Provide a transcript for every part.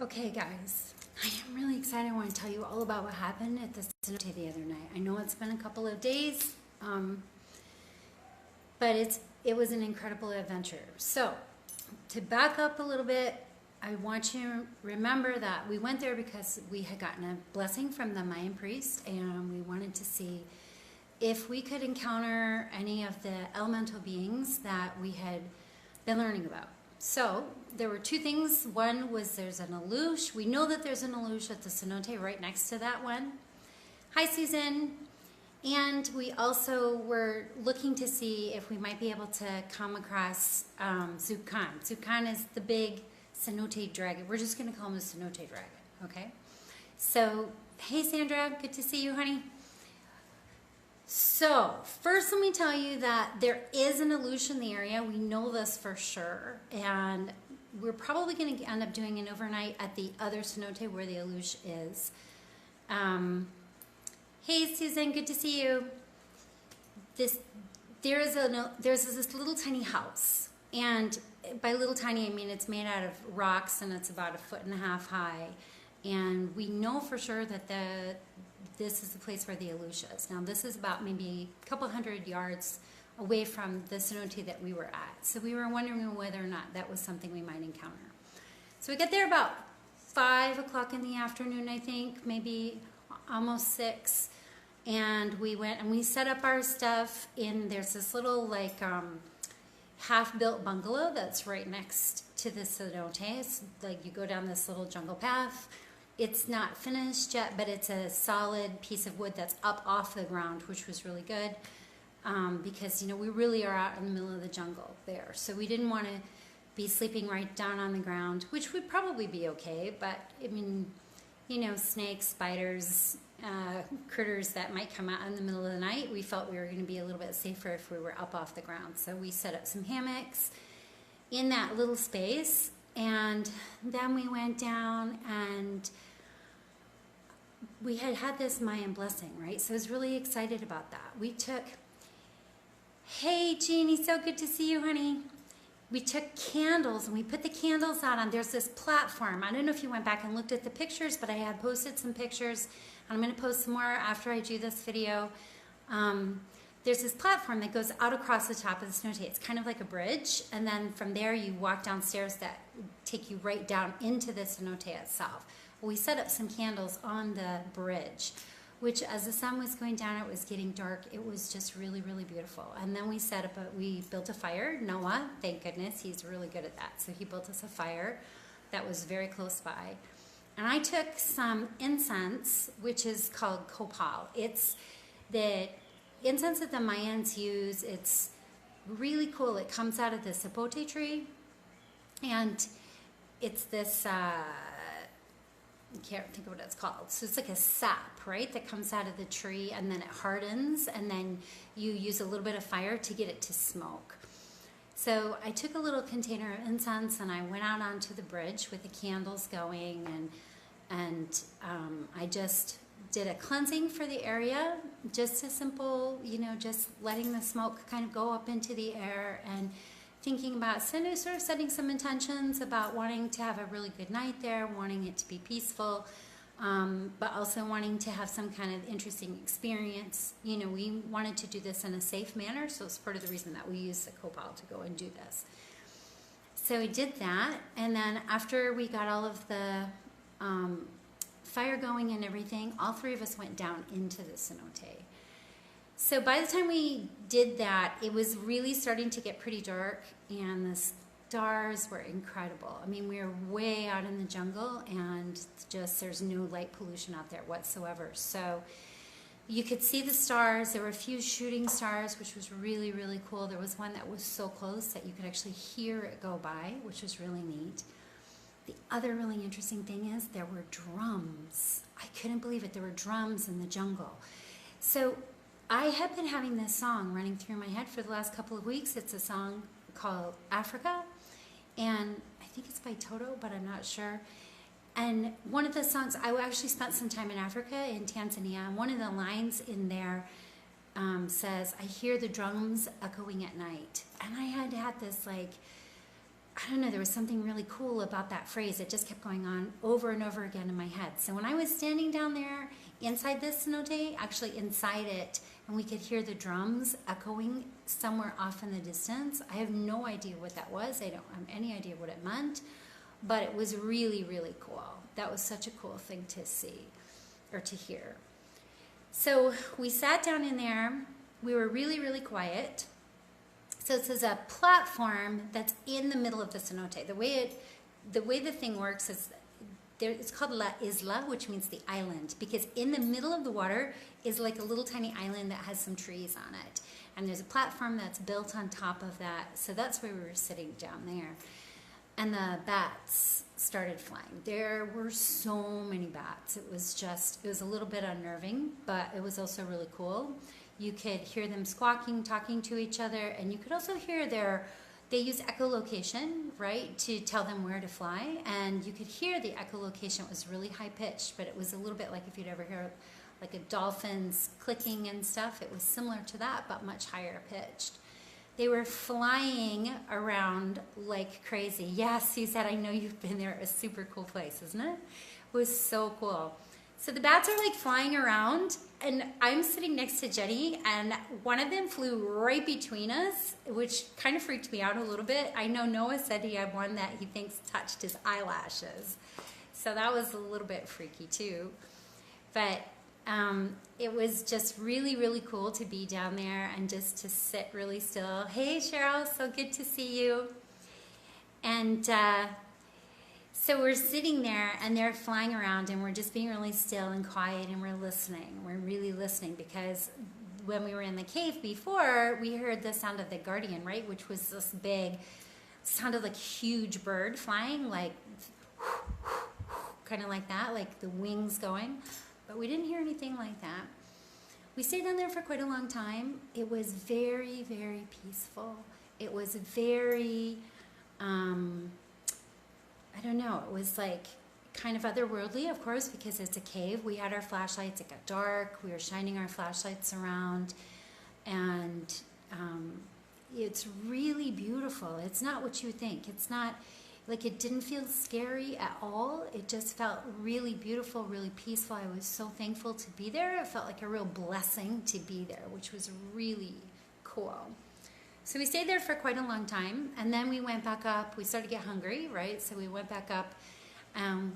Okay, guys, I am really excited. I want to tell you all about what happened at the Cenote the other night. I know it's been a couple of days, but it was an incredible adventure. So, to back up a little bit, I want you to remember that we went there because we had gotten a blessing from the Mayan priest, and we wanted to see if we could encounter any of the elemental beings that we had been learning about. So there were two things. One was there's an alux. We know that there's an alux at the Cenote right next to that one. Hi, Susan. And we also were looking to see if we might be able to come across Tzucan. Tzucan is the big Cenote dragon. We're just going to call him the Cenote dragon, okay? So, hey, Sandra. Good to see you, honey. So, first let me tell you that there is an alux in the area. We know this for sure. And we're probably going to end up doing an overnight at the other Cenote where the alux is. Hey, Susan, good to see you. There's this little tiny house. And by little tiny, I mean it's made out of rocks and it's about 1.5 feet high. And we know for sure that this is the place where the alux is. Now, this is about maybe a couple hundred yards away from the Cenote that we were at. So we were wondering whether or not that was something we might encounter. So we got there about 5 o'clock in the afternoon, I think, maybe almost 6. And we went and we set up our stuff in, there's this little like half-built bungalow that's right next to the Cenote. It's like you go down this little jungle path. It's not finished yet, but it's a solid piece of wood that's up off the ground, which was really good because, you know, we really are out in the middle of the jungle there. So we didn't want to be sleeping right down on the ground, which would probably be okay. But, I mean, you know, snakes, spiders, critters that might come out in the middle of the night, we felt we were going to be a little bit safer if we were up off the ground. So we set up some hammocks in that little space. And then we went down and we had this Mayan blessing, right? So I was really excited about that. We took, hey, Jeannie, so good to see you, honey. We took candles and we put the candles out on, there's this platform. I don't know if you went back and looked at the pictures, but I had posted some pictures. I'm going to post some more after I do this video. There's this platform that goes out across the top of the Cenote. It's kind of like a bridge, and then from there you walk downstairs that take you right down into the Cenote itself. Well, we set up some candles on the bridge, which as the sun was going down, it was getting dark. It was just really, really beautiful. And then we we built a fire. Noah, thank goodness, he's really good at that. So he built us a fire that was very close by. And I took some incense, which is called copal. It's the incense that the Mayans use. It's really cool. It comes out of the sapote tree, and it's this, I can't think of what it's called. So it's like a sap, right, that comes out of the tree, and then it hardens, and then you use a little bit of fire to get it to smoke. So I took a little container of incense, and I went out onto the bridge with the candles going, and I just did a cleansing for the area, just a simple, you know, just letting the smoke kind of go up into the air and thinking about sort of setting some intentions about wanting to have a really good night there, wanting it to be peaceful, but also wanting to have some kind of interesting experience. You know, we wanted to do this in a safe manner, so it's part of the reason that we used the copal to go and do this. So we did that, and then after we got all of the fire going and everything, all three of us went down into the Cenote. So by the time we did that, it was really starting to get pretty dark, and the stars were incredible. I mean, we were way out in the jungle, and just there's no light pollution out there whatsoever. So you could see the stars. There were a few shooting stars, which was really, really cool. There was one that was so close that you could actually hear it go by, which was really neat. The other really interesting thing is there were drums. I couldn't believe it. There were drums in the jungle. So I have been having this song running through my head for the last couple of weeks. It's a song called Africa, and I think it's by Toto, but I'm not sure. And one of the songs, I actually spent some time in Africa, in Tanzania, and one of the lines in there says, I hear the drums echoing at night. And I had this like I don't know, there was something really cool about that phrase. It just kept going on over and over again in my head. So when I was standing down there inside this cenote, actually inside it, and we could hear the drums echoing somewhere off in the distance, I have no idea what that was. I don't have any idea what it meant, but it was really, really cool. That was such a cool thing to see or to hear. So we sat down in there. We were really, really quiet. So this is a platform that's in the middle of the cenote. The way the thing works is it's called La Isla, which means the island, because in the middle of the water is like a little tiny island that has some trees on it. And there's a platform that's built on top of that. So that's where we were sitting down there. And the bats started flying. There were so many bats. It was a little bit unnerving, but it was also really cool. You could hear them squawking, talking to each other, and you could also hear they use echolocation, right, to tell them where to fly, and you could hear the echolocation. It was really high-pitched, but it was a little bit like if you'd ever hear like a dolphin's clicking and stuff. It was similar to that, but much higher pitched. They were flying around like crazy. Yes, he said, I know you've been there. A super cool place, isn't it? It was so cool. So the bats are like flying around, and I'm sitting next to Jenny, and one of them flew right between us, which kind of freaked me out a little bit. I know Noah said he had one that he thinks touched his eyelashes. So that was a little bit freaky too. But it was just really, really cool to be down there and just to sit really still. Hey, Cheryl, so good to see you. And so we're sitting there, and they're flying around, and we're just being really still and quiet, and we're listening. We're really listening, because when we were in the cave before, we heard the sound of the guardian, right, which was this big, sounded like a huge bird flying, like kind of like that, like the wings going. But we didn't hear anything like that. We stayed down there for quite a long time. It was very, very peaceful. It was very, I don't know, it was like kind of otherworldly, of course, because it's a cave. We had our flashlights. It got dark. We were shining our flashlights around, and it's really beautiful. It's not what you think. It's not like, it didn't feel scary at all. It just felt really beautiful, really peaceful. I was so thankful to be there. It felt like a real blessing to be there, which was really cool. So we stayed there for quite a long time, and then we went back up. We started to get hungry, right? So we went back up.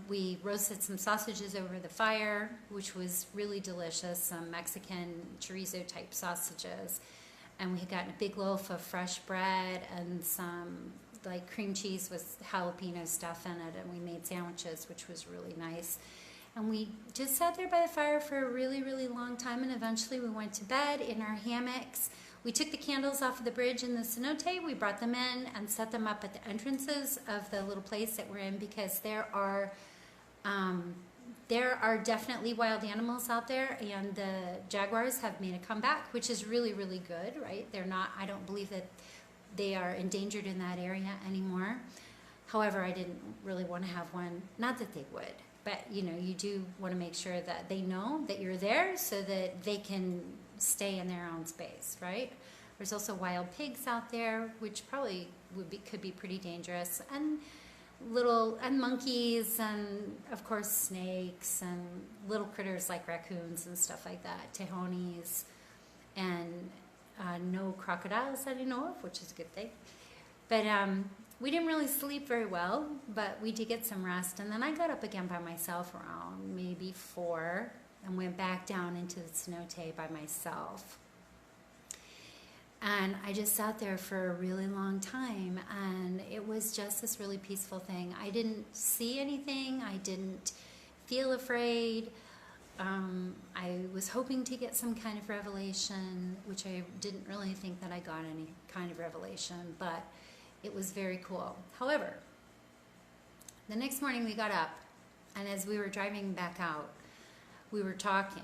We roasted some sausages over the fire, which was really delicious, some Mexican chorizo type sausages. And we had gotten a big loaf of fresh bread and some like cream cheese with jalapeno stuff in it, and we made sandwiches, which was really nice. And we just sat there by the fire for a really, really long time, and eventually we went to bed in our hammocks. We took the candles off of the bridge in the cenote. We brought them in and set them up at the entrances of the little place that we're in, because there are definitely wild animals out there, and the jaguars have made a comeback, which is really, really good, right? They're not, I don't believe that they are endangered in that area anymore. However, I didn't really want to have one, not that they would, but you know, you do want to make sure that they know that you're there so that they can stay in their own space, right? There's also wild pigs out there, which probably could be pretty dangerous, and monkeys, and of course snakes, and little critters like raccoons and stuff like that, tejones, and no crocodiles that I know of, which is a good thing. But we didn't really sleep very well, but we did get some rest. And then I got up again by myself around maybe 4 and went back down into the cenote by myself. And I just sat there for a really long time, and it was just this really peaceful thing. I didn't see anything. I didn't feel afraid. I was hoping to get some kind of revelation, which I didn't really think that I got any kind of revelation, but it was very cool. However, the next morning we got up, and as we were driving back out, we were talking,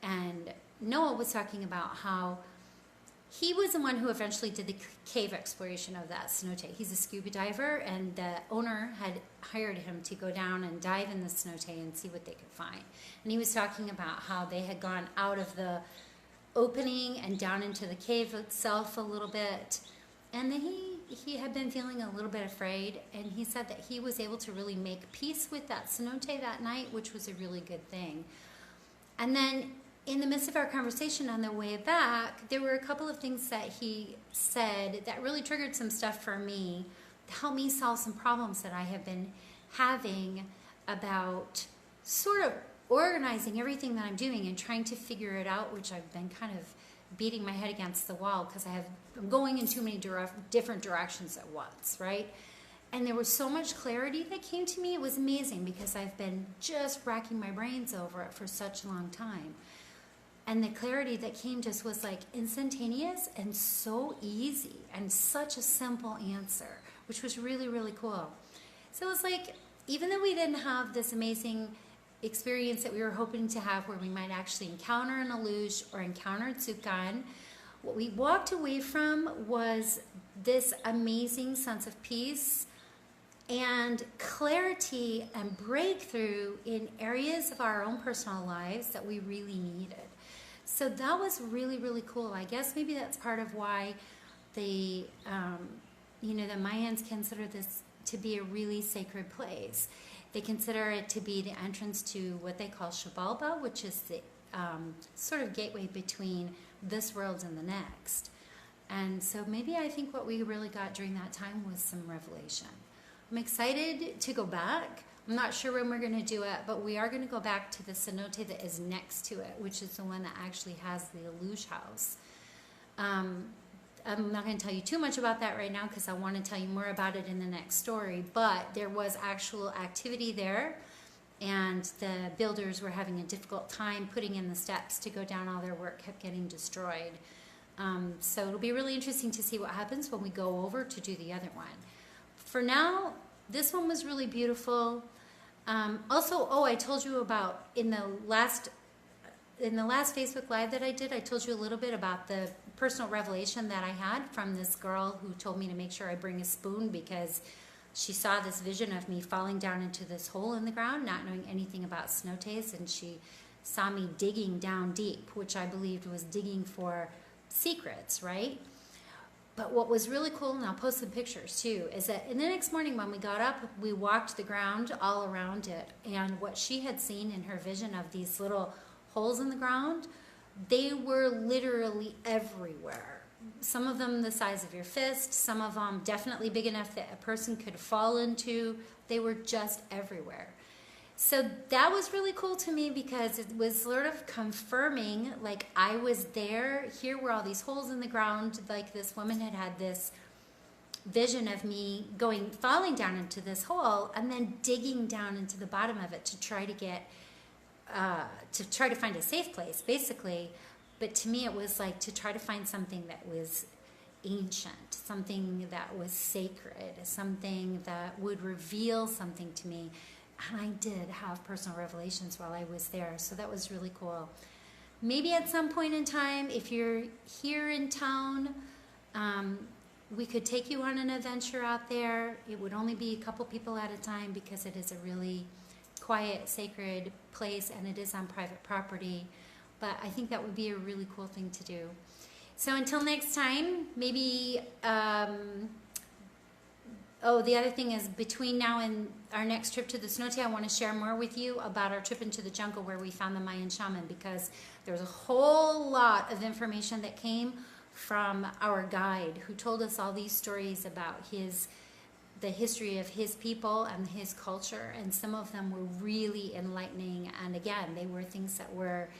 and Noah was talking about how he was the one who eventually did the cave exploration of that cenote. He's a scuba diver, and the owner had hired him to go down and dive in the cenote and see what they could find. And he was talking about how they had gone out of the opening and down into the cave itself a little bit. And then he he had been feeling a little bit afraid, and he said that he was able to really make peace with that cenote that night, which was a really good thing. And then in the midst of our conversation on the way back, there were a couple of things that he said that really triggered some stuff for me to help me solve some problems that I have been having about sort of organizing everything that I'm doing and trying to figure it out, which I've been kind of beating my head against the wall because I'm going in too many different directions at once, right? And there was so much clarity that came to me. It was amazing because I've been just racking my brains over it for such a long time. And the clarity that came just was like instantaneous and so easy and such a simple answer, which was really, really cool. So it was like, even though we didn't have this amazing experience that we were hoping to have where we might actually encounter an alux or encounter Tzucan, what we walked away from was this amazing sense of peace and clarity and breakthrough in areas of our own personal lives that we really needed. So that was really, really cool. I guess maybe that's part of why the Mayans consider this to be a really sacred place. They consider it to be the entrance to what they call Xibalba, which is the sort of gateway between this world and the next. And so maybe I think what we really got during that time was some revelation. I'm excited to go back. I'm not sure when we're going to do it, but we are going to go back to the cenote that is next to it, which is the one that actually has the alux house. I'm not going to tell you too much about that right now because I want to tell you more about it in the next story, but there was actual activity there, and the builders were having a difficult time putting in the steps to go down. All their work kept getting destroyed. So it'll be really interesting to see what happens when we go over to do the other one. For now, this one was really beautiful. Also, I told you about in the last Facebook Live that I did, I told you a little bit about the personal revelation that I had from this girl who told me to make sure I bring a spoon because she saw this vision of me falling down into this hole in the ground, not knowing anything about cenotes, and she saw me digging down deep, which I believed was digging for secrets, right? But what was really cool, and I'll post some pictures too, is that in the next morning when we got up, we walked the ground all around it, and what she had seen in her vision of these little holes in the ground, they were literally everywhere. Some of them the size of your fist, some of them definitely big enough that a person could fall into. They were just everywhere. So that was really cool to me because it was sort of confirming, like I was there. Here were all these holes in the ground. Like this woman had had this vision of me falling down into this hole and then digging down into the bottom of it to try to get to find a safe place, basically. But to me, it was like to try to find something that was ancient, something that was sacred, something that would reveal something to me. And I did have personal revelations while I was there, so that was really cool. Maybe at some point in time, if you're here in town, we could take you on an adventure out there. It would only be a couple people at a time because it is a really quiet, sacred place, and it is on private property. But I think that would be a really cool thing to do. So until next time, maybe, the other thing is between now and our next trip to the cenote, I want to share more with you about our trip into the jungle where we found the Mayan shaman, because there's a whole lot of information that came from our guide who told us all these stories about the history of his people and his culture, and some of them were really enlightening, and again, they were things that were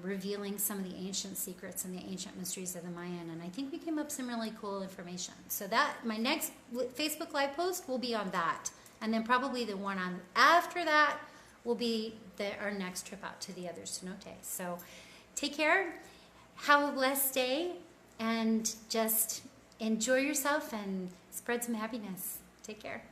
revealing some of the ancient secrets and the ancient mysteries of the Mayan, and I think we came up with some really cool information. So that my next Facebook Live post will be on that, and then probably the one on after that will be our next trip out to the other cenote. So take care, have a blessed day, and just enjoy yourself and spread some happiness. Take care.